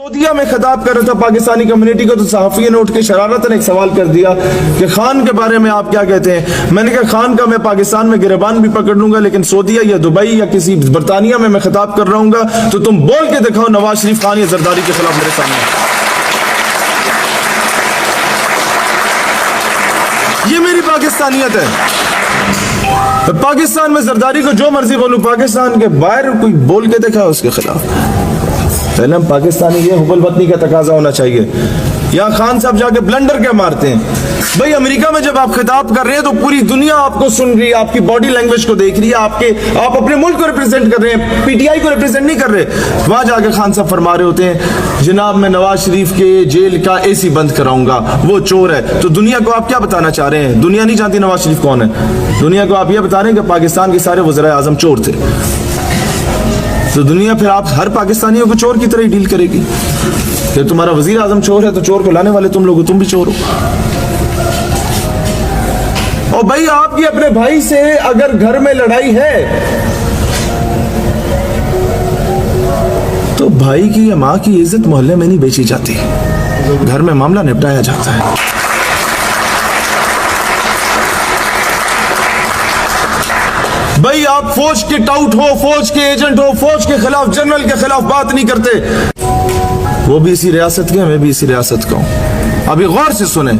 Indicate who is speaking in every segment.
Speaker 1: सऊदीया में खिताब कर रहा था पाकिस्तानी कम्युनिटी को, तो सहाफ़ी ने उठ के शरारतन एक सवाल कर दिया कि खान के बारे में आप क्या कहते हैं। मैंने कहा खान का मैं पाकिस्तान में गिरबान भी पकड़ लूंगा, लेकिन सऊदीया या दुबई या किसी बरतानिया में मैं खिताब कर रहा हूँ, तो तुम बोल के दिखाओ नवाज शरीफ खान या जरदारी के खिलाफ मेरे सामने। ये मेरी पाकिस्तानियत है। पाकिस्तान में जरदारी को जो मर्जी बोलूं, पाकिस्तान के बाहर कोई बोल के देखा उसके खिलाफ। पहले हम पाकिस्तानी, ये हुबल वतनी का तकाजा होना चाहिए। यहाँ खान साहब जाके ब्लंडर क्या मारते हैं भाई। अमेरिका में जब आप खिताब कर रहे हैं तो पूरी दुनिया आपको सुन रही है, आपकी बॉडी लैंग्वेज को देख रही है, आप अपने मुल्क को रिप्रेजेंट कर रहे हैं, पीटीआई को रिप्रेजेंट नहीं कर रहे। वहां जाके खान साहब फरमा रहे होते हैं जनाब मैं नवाज शरीफ के जेल का एसी बंद कराऊंगा, वो चोर है। तो दुनिया को आप क्या बताना चाह रहे हैं? दुनिया नहीं जानती नवाज शरीफ कौन है। दुनिया को आप यह बता रहे हैं कि पाकिस्तान के सारे वज़ीर आज़म चोर थे। तो दुनिया फिर आप हर पाकिस्तानियों को चोर की तरह ही डील करेगी कि तुम्हारा वजीर आजम चोर है तो चोर को लाने वाले तुम लोग, तुम भी चोर हो। और भाई आपकी अपने भाई से अगर घर में लड़ाई है तो भाई की या मां की इज्जत मोहल्ले में नहीं बेची जाती, घर में मामला निपटाया जाता है। भाई आप फौज के टाउट हो, फौज के एजेंट हो, फौज के खिलाफ, जनरल के खिलाफ बात नहीं करते। वो भी इसी रियासत के, मैं भी इसी रियासत का हूं। अभी गौर से सुने,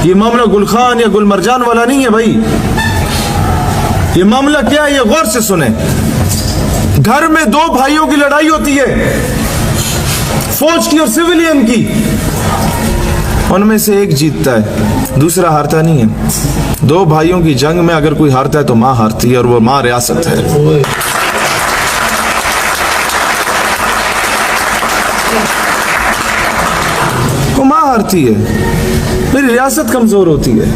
Speaker 1: ये मामला गुलखान या गुलमरजान वाला नहीं है भाई। ये मामला क्या है, ये गौर से सुने। घर में दो भाइयों की लड़ाई होती है, फौज की और सिविलियन की। उनमें से एक जीतता है, दूसरा हारता नहीं है। दो भाइयों की जंग में अगर कोई हारता है तो मां हारती है, और वो मां रियासत है। वो मां हारती है, मेरी रियासत कमजोर होती है,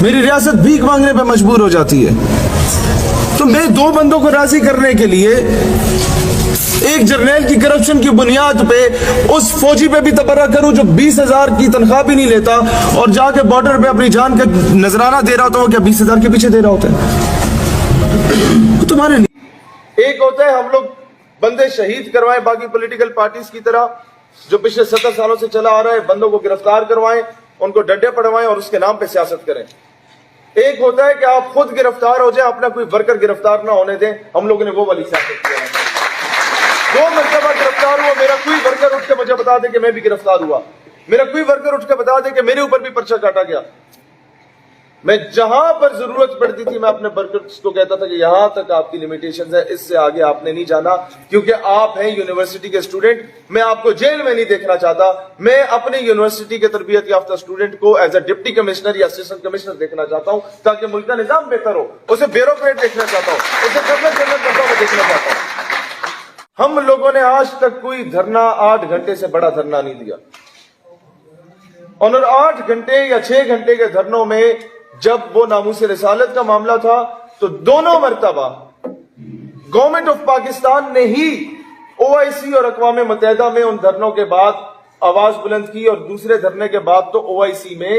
Speaker 1: मेरी रियासत भीख मांगने पे मजबूर हो जाती है। तो मैं दो बंदों को राजी करने के लिए एक जर्नल की करप्शन की बुनियाद पे उस फौजी पे भी तबर्रा करूं जो 20,000 की तनख्वाह भी नहीं लेता और जाके बॉर्डर पे अपनी जान का नजराना दे रहा होता हूं, क्या 20,000 के पीछे दे रहा होता है तुम्हारे लिए। एक होता है हम लोग बंदे शहीद करवाएं बाकी पॉलिटिकल पार्टीज की तरह, जो पिछले 70 सालों से चला आ रहा है, बंदों को गिरफ्तार करवाएं, उनको डंडे पड़वाएं और उसके नाम पे सियासत करें। एक होता है कि आप खुद गिरफ्तार हो जाए, अपना कोई वर्कर गिरफ्तार ना होने दें। हम लोगों ने वो वाली सियासत किया है। 2 मरतबा गिरफ्तार हुआ, मेरा कोई वर्कर उठ के मुझे बता दे कि मैं भी गिरफ्तार हुआ, मेरा कोई वर्कर उठ के बता दे कि मेरे ऊपर भी पर्चा काटा गया। मैं जहां पर जरूरत पड़ती थी मैं अपने वर्कर्स को कहता था कि यहां तक आपकी लिमिटेशंस है, इससे आगे आपने नहीं जाना, क्योंकि आप हैं यूनिवर्सिटी के स्टूडेंट। मैं आपको जेल में नहीं देखना चाहता, मैं अपने यूनिवर्सिटी के तरबियत याफ्ता स्टूडेंट को एज अ डिप्टी कमिश्नर या असिस्टेंट कमिश्नर देखना चाहता हूं, ताकि मुल्क का निजाम बेहतर हो। उसे ब्यूरोक्रेट देखना चाहता हूं, उसे गवर्नर जनरल करता हुआ देखना चाहता हूं। हम लोगों ने आज तक कोई धरना 8 घंटे से बड़ा धरना नहीं दिया, और 8 घंटे या 6 घंटे के धरनों में जब वो नामूस रिसालत का मामला था तो दोनों मरतबा गवर्नमेंट ऑफ पाकिस्तान ने ही ओआईसी और अक़वाम मुत्तहिदा में उन धरनों के बाद आवाज बुलंद की, और दूसरे धरने के बाद तो ओआईसी में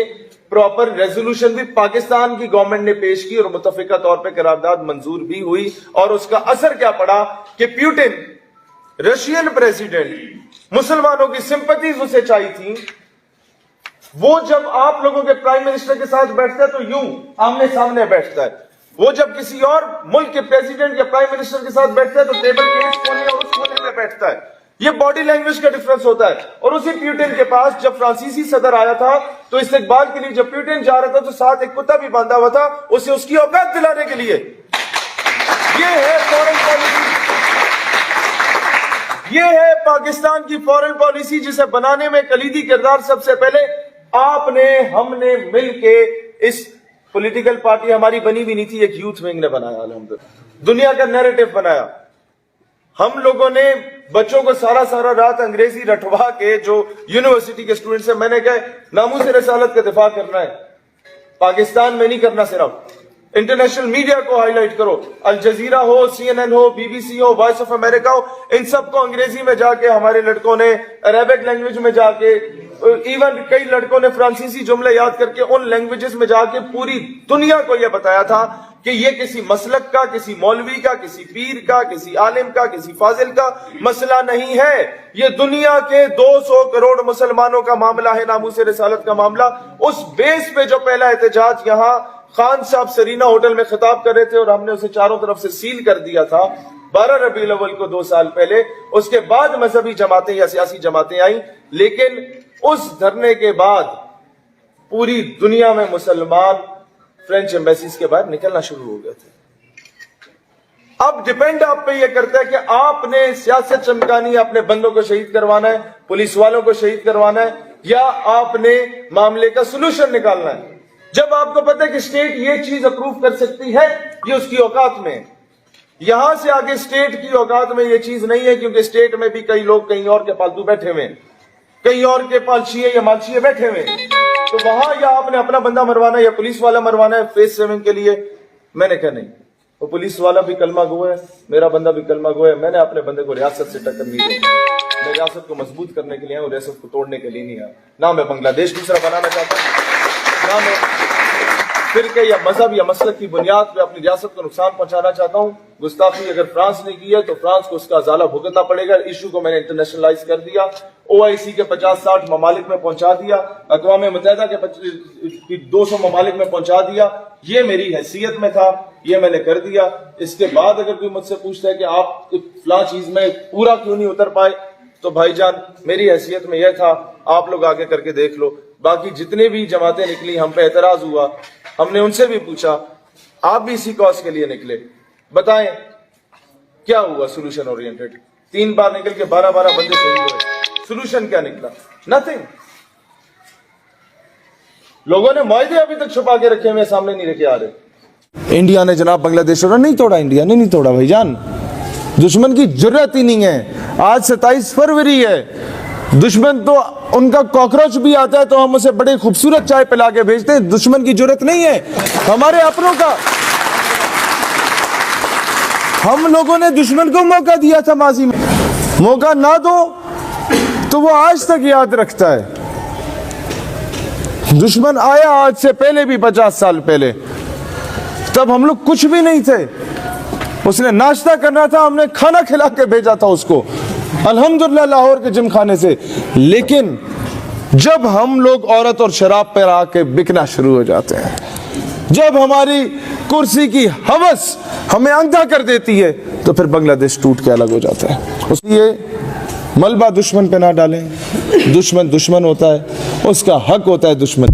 Speaker 1: प्रॉपर रेजोल्यूशन भी पाकिस्तान की गवर्नमेंट ने पेश की और मुतफिका तौर पर करारदाद मंजूर भी हुई। और उसका असर क्या पड़ा कि प्यूटिन रशियन प्रेसिडेंट मुसलमानों की सिंपैथीज उसे चाहिए थी, वो जब आप लोगों के प्राइम मिनिस्टर के साथ बैठता है तो यूं आमने सामने बैठता है, वो जब किसी और मुल्क के प्रेसिडेंट या प्राइम मिनिस्टर के साथ बैठता है तो टेबल के इस कोने और उस कोने में बैठता है। ये बॉडी लैंग्वेज का डिफरेंस होता है। और उसी प्यूटिन के पास जब फ्रांसीसी सदर आया था तो इस्तकबाल के लिए जब प्यूटिन जा रहा था तो साथ एक कुत्ता भी बांधा हुआ था, उसे उसकी औकात दिलाने के लिए। ये है फॉरेन पॉलिसी, ये है पाकिस्तान की फॉरेन पॉलिसी, जिसे बनाने में कलीदी किरदार सबसे पहले आपने हमने मिलके, इस पॉलिटिकल पार्टी हमारी बनी भी नहीं थी, एक यूथ विंग ने बनाया, अल्हम्दुलिल्लाह दुनिया का नैरेटिव बनाया। हम लोगों ने बच्चों को सारा रात अंग्रेजी रटवा के, जो यूनिवर्सिटी के स्टूडेंट्स हैं, मैंने कहा नामूस रिसालत का दिफा करना है, पाकिस्तान में नहीं करना, सिर्फ इंटरनेशनल मीडिया को हाईलाइट करो, अल जजीरा हो, CNN हो, BBC हो, वॉइस ऑफ अमेरिका हो, इन सबको अंग्रेजी में जाके हमारे लड़कों ने, अरेबिक लैंग्वेज में जाके, इवन कई लड़कों ने फ्रांसीसी जुमले याद करके उन लैंग्वेजेस में जाके पूरी दुनिया को यह बताया था कि ये किसी मसलक का, किसी मौलवी का, किसी पीर का, किसी आलिम का, किसी फाजिल का मसला नहीं है। ये दुनिया के 200 करोड़ मुसलमानों का मामला है, नामूस रिसालत का मामला। उस बेस पे जो पहला एहतजाज यहां खान साहब सरीना होटल में खिताब कर रहे थे और हमने उसे चारों तरफ से सील कर दिया था 12 रबीउल अव्वल को 2 साल पहले, उसके बाद मजहबी जमातें या सियासी जमातें आई, लेकिन उस धरने के बाद पूरी दुनिया में मुसलमान फ्रेंच एम्बेसीज के बाहर निकलना शुरू हो गए थे। अब डिपेंड आप पे ये करता है कि आपने सियासत चमकानी है, अपने बंदों को शहीद करवाना है, पुलिस वालों को शहीद करवाना है, या आपने मामले का सलूशन निकालना है। जब आपको पता है कि स्टेट ये चीज अप्रूव कर सकती है, ये उसकी औकात में है। यहां से आगे स्टेट की औकात में ये चीज नहीं है, क्योंकि स्टेट में भी कई लोग कहीं और के पालतू बैठे हुए हैं, कहीं और के पालशिए या मालशिए बैठे हुए हैं। तो वहां या आपने अपना बंदा मरवाना है या पुलिस वाला मरवाना है फेज 7 के लिए। मैंने कहा नहीं, वो पुलिस वाला भी कलमा गो है, मेरा बंदा भी कलमा गो है। मैंने अपने बंदे को रियासत से टक्कर नहीं दी। मैं रियासत को मजबूत करने के लिए आया, रियासत को तोड़ने के लिए नहीं आया। ना मैं बांग्लादेश दूसरा बनाना चाहता हूं, ना मैं फिरके या मजहब या मसलक की बुनियाद पे अपनी रियासत को नुकसान पहुंचाना चाहता हूं। गुस्ताखी अगर फ्रांस ने की है तो फ्रांस को उसका अजाला भुगतना पड़ेगा। इशू को मैंने इंटरनेशनलाइज कर दिया, OIC के 50-60 ममालिक में पहुंचा दिया, अक़वाम मुत्तहिदा के 200 ममालिक में पहुंचा दिया। ये मेरी हैसियत में था, ये मैंने कर दिया। इसके बाद अगर कोई मुझसे पूछता है कि आप फलां चीज में पूरा क्यों नहीं उतर पाए, तो भाईजान मेरी हैसियत में यह था, आप लोग आगे करके देख लो। बाकी जितने भी जमातें निकली, हम पे एतराज हुआ, हमने उनसे भी पूछा आप भी इसी कॉज के लिए निकले, बताएं क्या हुआ सोल्यूशन ओरिएंटेड। 3 बार निकल के 12-12 बंदे शहीद हुए, सोल्यूशन क्या निकला? नथिंग। लोगों ने मुआहदे अभी तक छुपा के रखे हुए, सामने नहीं रखे आ रहे। इंडिया ने जनाब बांग्लादेश नहीं तोड़ा, इंडिया ने नहीं तोड़ा भाईजान। दुश्मन की जरूरत ही नहीं है। आज 27 फरवरी है, दुश्मन तो उनका कॉकरोच भी आता है तो हम उसे बड़े खूबसूरत चाय पिला के भेजते हैं। दुश्मन की जरूरत नहीं है हमारे अपनों का। हम लोगों ने दुश्मन को मौका दिया था माजी में, मौका ना दो तो वो आज तक याद रखता है। दुश्मन आया आज से पहले भी 50 साल पहले, तब हम लोग कुछ भी नहीं थे। उसने नाश्ता करना था, हमने खाना खिला के भेजा था उसको, अल्हम्दुलिल्लाह लाहौर के जिम खाने से। लेकिन जब हम लोग औरत और शराब पर आके बिकना शुरू हो जाते हैं, जब हमारी कुर्सी की हवस हमें अंधा कर देती है, तो फिर बांग्लादेश टूट के अलग हो जाता है। इसलिए मलबा दुश्मन पे ना डालें। दुश्मन दुश्मन होता है, उसका हक होता है दुश्मन।